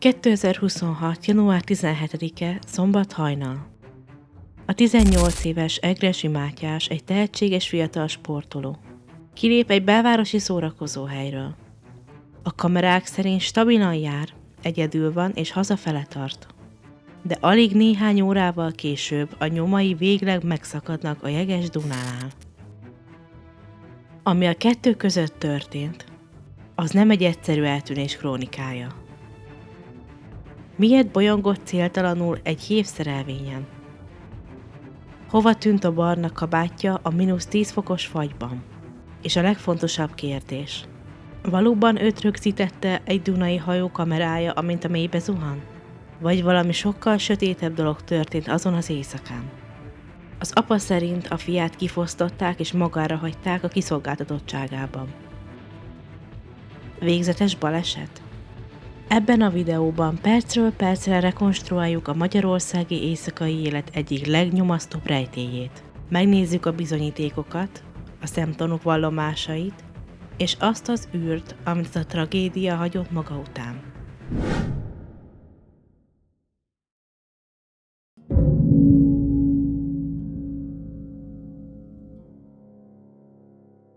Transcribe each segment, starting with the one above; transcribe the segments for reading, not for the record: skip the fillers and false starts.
2026. január 17-e, szombat hajnal. A 18 éves Egressy Mátyás egy tehetséges fiatal sportoló. Kilép egy belvárosi szórakozóhelyről. A kamerák szerint stabilan jár, egyedül van és hazafele tart. De alig néhány órával később a nyomai végleg megszakadnak a jeges Dunánál. Ami a kettő között történt, az nem egy egyszerű eltűnés krónikája. Miért bolyongott céltalanul egy hévszerelvényen? Hova tűnt a barna kabátja a -10 fokos fagyban? És a legfontosabb kérdés. Valóban őt rögzítette egy dunai hajó kamerája, amint a mélybe zuhan? Vagy valami sokkal sötétebb dolog történt azon az éjszakán? Az apa szerint a fiát kifosztották és magára hagyták a kiszolgáltatottságában. Végzetes baleset? Ebben a videóban percről percre rekonstruáljuk a magyarországi éjszakai élet egyik legnyomasztóbb rejtélyét. Megnézzük a bizonyítékokat, a szemtanúk vallomásait, és azt az űrt, amit a tragédia hagyott maga után.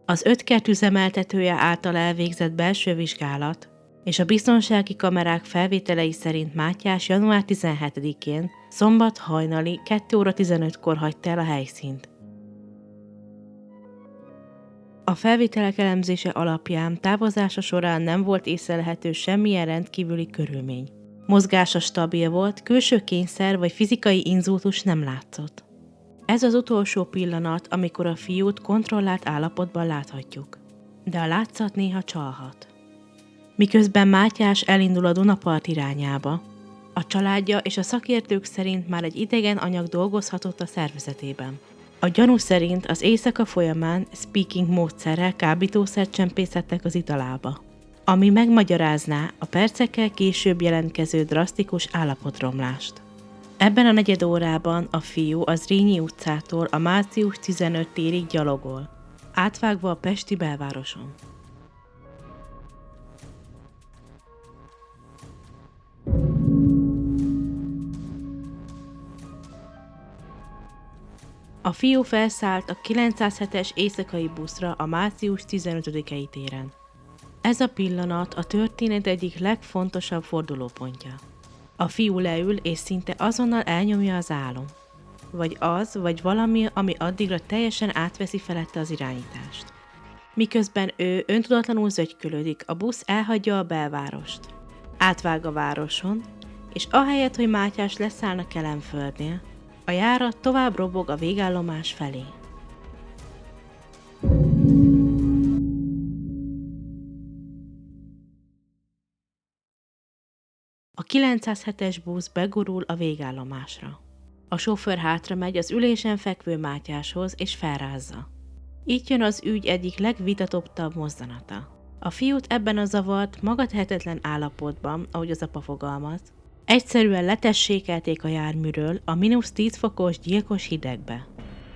Az 5 kert üzemeltetője által elvégzett belső vizsgálat és a biztonsági kamerák felvételei szerint Mátyás január 17-én szombat hajnali 2 óra 15-kor hagyta el a helyszínt. A felvételek elemzése alapján távozása során nem volt észlelhető semmilyen rendkívüli körülmény. Mozgása stabil volt, külső kényszer vagy fizikai inzultus nem látszott. Ez az utolsó pillanat, amikor a fiút kontrollált állapotban láthatjuk. De a látszat néha csalhat. Miközben Mátyás elindul a Dunapart irányába, a családja és a szakértők szerint már egy idegen anyag dolgozhatott a szervezetében. A gyanú szerint az éjszaka folyamán speaking módszerrel kábítószert csempészettek az italába, ami megmagyarázná a percekkel később jelentkező drasztikus állapotromlást. Ebben a negyed órában a fiú az Zrínyi utcától a március 15 térig gyalogol, átvágva a pesti belvároson. A fiú felszállt a 907-es éjszakai buszra a március 15-i téren. Ez a pillanat a történet egyik legfontosabb fordulópontja. A fiú leül és szinte azonnal elnyomja az álom. Vagy valami, ami addigra teljesen átveszi felette az irányítást. Miközben ő öntudatlanul zögykölődik, a busz elhagyja a belvárost. Átvág a városon, és ahelyett, hogy Mátyás leszállna Kelenföldnél, a járat tovább robog a végállomás felé. A 907-es busz begurul a végállomásra. A sofőr hátra megy az ülésen fekvő Mátyáshoz és felrázza. Így jön az ügy egyik legvitatottabb mozzanata. A fiút ebben a zavart, magatehetetlen állapotban, ahogy az apa fogalmaz, egyszerűen letessékelték a járműről a -10 fokos gyilkos hidegbe.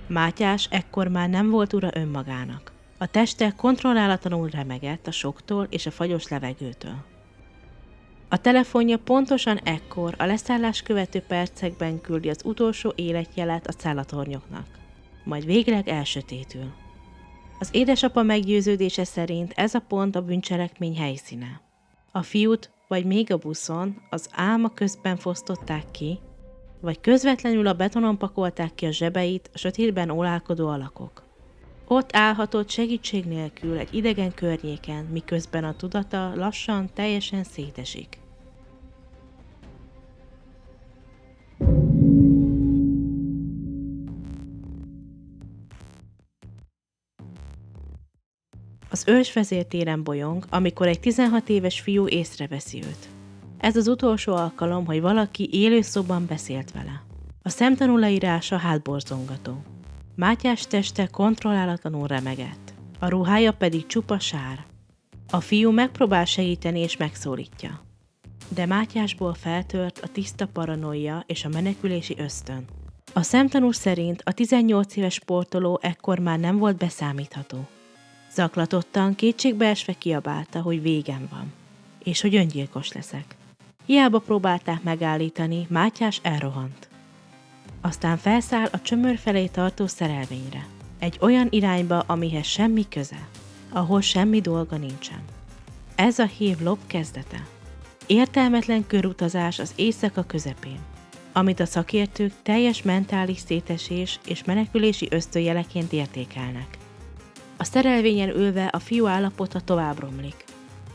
Mátyás ekkor már nem volt ura önmagának. A teste kontrollálatlanul remegett a soktól és a fagyos levegőtől. A telefonja pontosan ekkor a leszállás követő percekben küldi az utolsó életjelet a cellatornyoknak, majd végleg elsötétül. Az édesapa meggyőződése szerint ez a pont a bűncselekmény helyszíne. A fiút vagy még a buszon az álma közben fosztották ki, vagy közvetlenül a betonon pakolták ki a zsebeit a sötétben ólálkodó alakok. Ott állhatott segítség nélkül egy idegen környéken, miközben a tudata lassan teljesen szétesik. Az őrsvezér téren bolyong, amikor egy 16 éves fiú észreveszi őt. Ez az utolsó alkalom, hogy valaki élőszóban beszélt vele. A szemtanú leírása hátborzongató. Mátyás teste kontrollálatlanul remegett, a ruhája pedig csupa sár. A fiú megpróbál segíteni és megszólítja. De Mátyásból feltört a tiszta paranoia és a menekülési ösztön. A szemtanú szerint a 18 éves sportoló ekkor már nem volt beszámítható. Zaklatottan, kétségbeesve kiabálta, hogy végem van, és hogy öngyilkos leszek. Hiába próbálták megállítani, Mátyás elrohant. Aztán felszáll a csömör felé tartó szerelvényre. Egy olyan irányba, amihez semmi köze, ahol semmi dolga nincsen. Ez a hív lop kezdete. Értelmetlen körutazás az éjszaka közepén, amit a szakértők teljes mentális szétesés és menekülési ösztönjeleként értékelnek. A szerelvényen ülve a fiú állapota tovább romlik.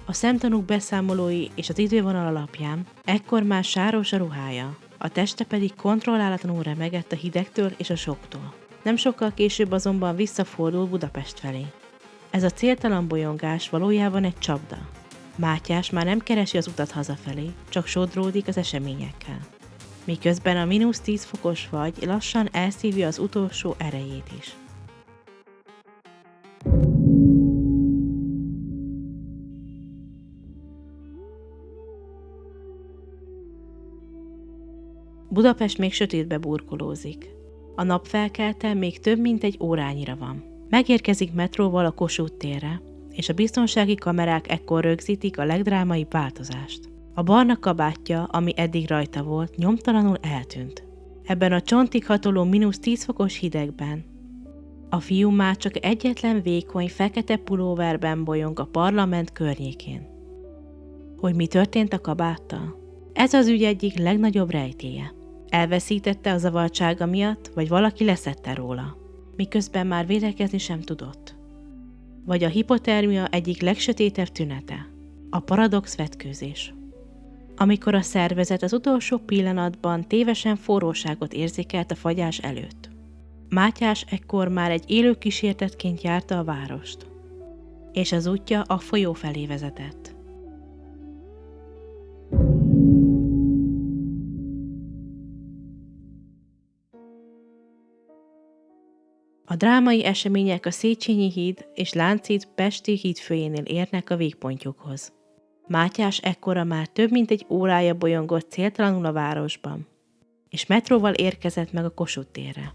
A szemtanúk beszámolói és az idővonal alapján ekkor már sáros a ruhája, a teste pedig kontrollálatlanul remegett a hidegtől és a soktól. Nem sokkal később azonban visszafordul Budapest felé. Ez a céltalan bolyongás valójában egy csapda. Mátyás már nem keresi az utat hazafelé, csak sodródik az eseményekkel. Miközben a -10 fokos fagy lassan elszívja az utolsó erejét is. Budapest még sötétbe burkolózik. A napfelkelte még több mint egy órányira van. Megérkezik metróval a Kossuth térre, és a biztonsági kamerák ekkor rögzítik a legdrámaibb változást. A barna kabátja, ami eddig rajta volt, nyomtalanul eltűnt. Ebben a csontig hatoló -10 fokos hidegben a fiú már csak egyetlen vékony, fekete pulóverben bolyong a parlament környékén. Hogy mi történt a kabáttal? Ez az ügy egyik legnagyobb rejtélye. Elveszítette a zavartsága miatt, vagy valaki leszedte róla, miközben már védekezni sem tudott. Vagy a hipotermia egyik legsötétebb tünete, a paradox vetkőzés. Amikor a szervezet az utolsó pillanatban tévesen forróságot érzékelt a fagyás előtt. Mátyás ekkor már egy élő kísértetként járta a várost, és az útja a folyó felé vezetett. A drámai események a Széchenyi híd és Lánchíd pesti hídfőjénél érnek a végpontjukhoz. Mátyás ekkora már több mint egy órája bolyongott céltalanul a városban, és metróval érkezett meg a Kossuth térre.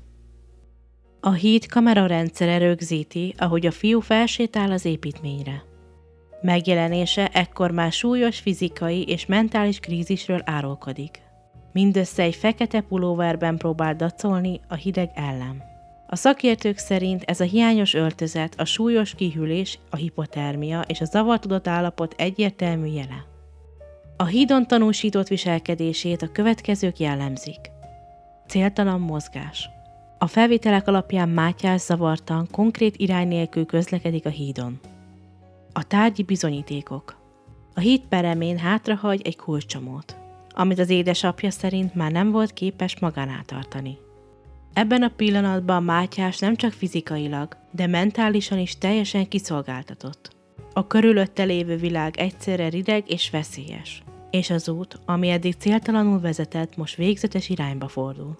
A híd kamerarendszere rögzíti, ahogy a fiú felsétál az építményre. Megjelenése ekkor már súlyos fizikai és mentális krízisről árulkodik. Mindössze egy fekete pulóverben próbál dacolni a hideg ellen. A szakértők szerint ez a hiányos öltözet, a súlyos kihűlés, a hipotermia és a zavartudott állapot egyértelmű jele. A hídon tanúsított viselkedését a következők jellemzik. Céltalan mozgás. A felvételek alapján Mátyás zavartan, konkrét irány nélkül közlekedik a hídon. A tárgyi bizonyítékok. A híd peremén hátrahagy egy kulcscsomót, amit az édesapja szerint már nem volt képes magánál tartani. Ebben a pillanatban Mátyás nem csak fizikailag, de mentálisan is teljesen kiszolgáltatott. A körülötte lévő világ egyszerre rideg és veszélyes, és az út, ami eddig céltalanul vezetett, most végzetes irányba fordul.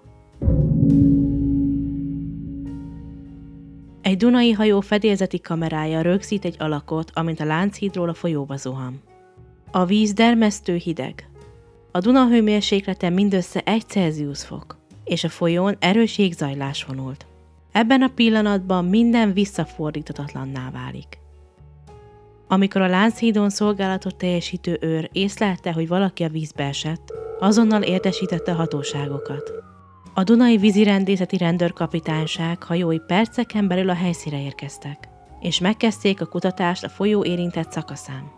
Egy dunai hajó fedélzeti kamerája rögzít egy alakot, amint a Lánchídról a folyóba zuhan. A víz dermesztő hideg. A Duna hőmérséklete mindössze 1 Celsius fok, és a folyón erős jégzajlás vonult. Ebben a pillanatban minden visszafordíthatatlanná válik. Amikor a Lánchídon szolgálatot teljesítő őr észlelte, hogy valaki a vízbe esett, azonnal értesítette a hatóságokat. A Dunai vízirendészeti rendőrkapitányság hajói perceken belül a helyszínre érkeztek, és megkezdték a kutatást a folyó érintett szakaszán.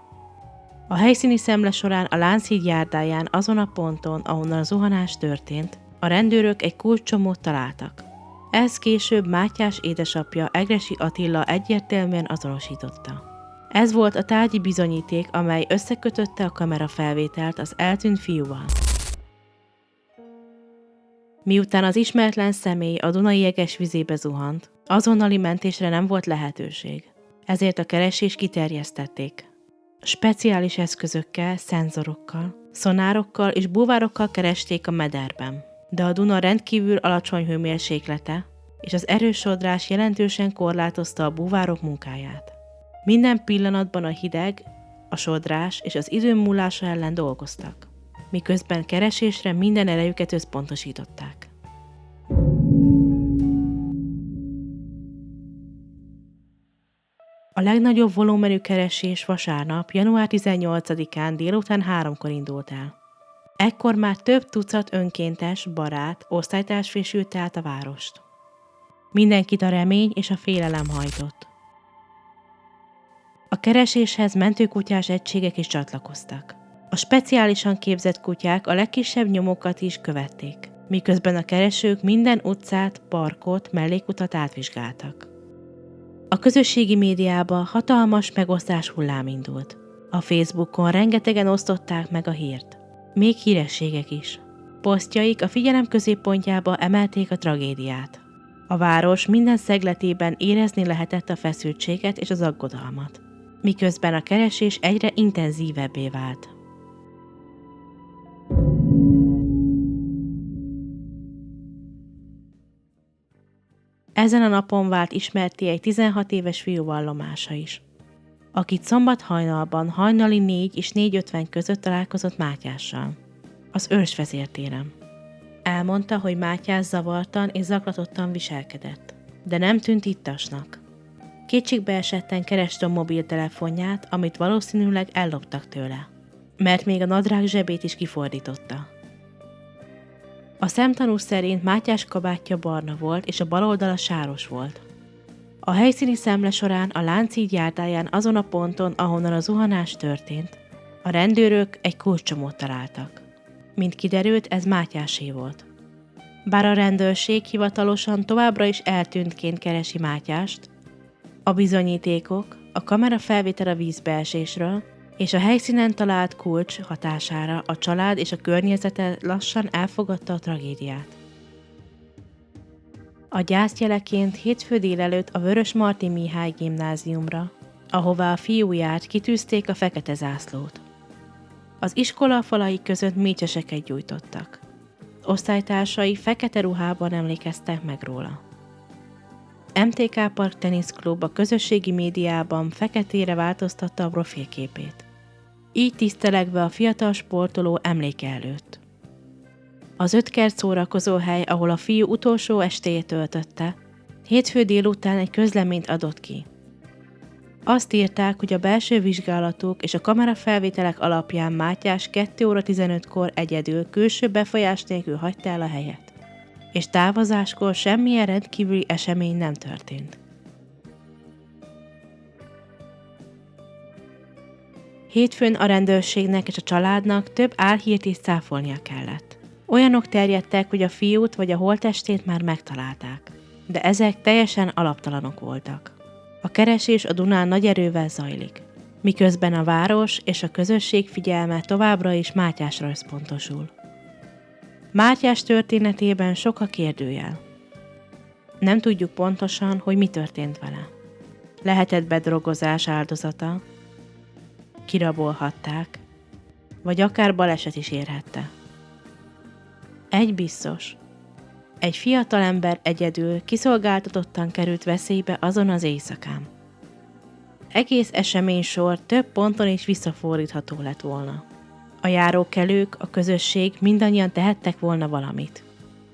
A helyszíni szemle során a Lánchíd járdáján azon a ponton, ahonnan a zuhanás történt, a rendőrök egy kulcscsomót találtak. Ez később Mátyás édesapja Egressy Attila egyértelműen azonosította. Ez volt a tárgyi bizonyíték, amely összekötötte a kamerafelvételt az eltűnt fiúval. Miután az ismeretlen személy a Dunai jeges vizébe zuhant, azonnali mentésre nem volt lehetőség. Ezért a keresést kiterjesztették. Speciális eszközökkel, szenzorokkal, szonárokkal és búvárokkal keresték a mederben. De a Duna rendkívül alacsony hőmérséklete és az erős sodrás jelentősen korlátozta a búvárok munkáját. Minden pillanatban a hideg, a sodrás és az idő múlása ellen dolgoztak, miközben keresésre minden erejüket összpontosították. A legnagyobb volumenű keresés vasárnap, január 18-án délután 3-kor indult el. Ekkor már több tucat önkéntes, barát, osztálytárs fésülte át a várost. Mindenkit a remény és a félelem hajtott. A kereséshez mentőkutyás egységek is csatlakoztak. A speciálisan képzett kutyák a legkisebb nyomokat is követték, miközben a keresők minden utcát, parkot, mellékutat átvizsgáltak. A közösségi médiában hatalmas megosztás hullám indult. A Facebookon rengetegen osztották meg a hírt. Még hírességek is. Posztjaik a figyelem középpontjába emelték a tragédiát. A város minden szegletében érezni lehetett a feszültséget és az aggodalmat, miközben a keresés egyre intenzívebbé vált. Ezen a napon vált ismertté egy 16 éves fiú vallomása is, akit szombat hajnalban hajnali 4 és 4:50 között találkozott Mátyással, az Őrsvezértéren. Elmondta, hogy Mátyás zavartan és zaklatottan viselkedett, de nem tűnt ittasnak. Kétségbeesetten kereste a mobiltelefonját, amit valószínűleg elloptak tőle, mert még a nadrág zsebét is kifordította. A szemtanú szerint Mátyás kabátja barna volt, és a bal oldala sáros volt. A helyszíni szemle során a Lánchíd járdáján azon a ponton, ahonnan a zuhanás történt, a rendőrök egy kulcscsomót találtak. Mint kiderült, ez Mátyásé volt. Bár a rendőrség hivatalosan továbbra is eltűntként keresi Mátyást, a bizonyítékok, a kamerafelvétel a vízbeesésről és a helyszínen talált kulcs hatására a család és a környezete lassan elfogadta a tragédiát. A gyászjeleként hétfő délelőtt a Vörösmarty Mihály gimnáziumra, ahová a fiú járt, kitűzték a fekete zászlót. Az iskola falai között mécseseket gyújtottak. Osztálytársai fekete ruhában emlékeztek meg róla. MTK Park teniszklub a közösségi médiában feketére változtatta a profilképét. Így tisztelegve a fiatal sportoló emléke előtt. Az 5 kert szórakozóhely, ahol a fiú utolsó estéjét töltötte, hétfő délután egy közleményt adott ki. Azt írták, hogy a belső vizsgálatok és a kamerafelvételek alapján Mátyás 2:15-kor egyedül, külső befolyás nélkül hagyta el a helyet, és távozáskor semmilyen rendkívüli esemény nem történt. Hétfőn a rendőrségnek és a családnak több álhírt is cáfolnia kellett. Olyanok terjedtek, hogy a fiút vagy a holttestét már megtalálták, de ezek teljesen alaptalanok voltak. A keresés a Dunán nagy erővel zajlik, miközben a város és a közösség figyelme továbbra is Mátyásra összpontosul. Mátyás történetében sok a kérdőjel. Nem tudjuk pontosan, hogy mi történt vele. Lehetett bedrogozás áldozata, kirabolhatták, vagy akár baleset is érhette. Egy biztos. Egy fiatalember egyedül, kiszolgáltatottan került veszélybe azon az éjszakán. Egész eseménysor több ponton is visszafordítható lett volna. A járókelők, a közösség mindannyian tehettek volna valamit,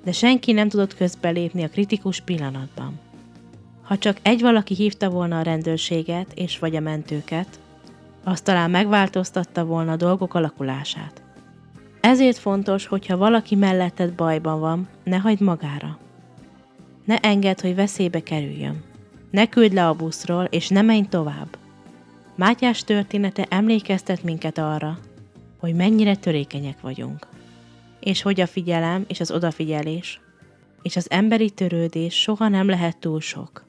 de senki nem tudott közbelépni a kritikus pillanatban. Ha csak egy valaki hívta volna a rendőrséget és vagy a mentőket, az talán megváltoztatta volna a dolgok alakulását. Ezért fontos, hogyha valaki melletted bajban van, ne hagyd magára. Ne engedd, hogy veszélybe kerüljön. Ne küld le a buszról, és ne menj tovább. Mátyás története emlékeztet minket arra, hogy mennyire törékenyek vagyunk, és hogy a figyelem és az odafigyelés, és az emberi törődés soha nem lehet túl sok.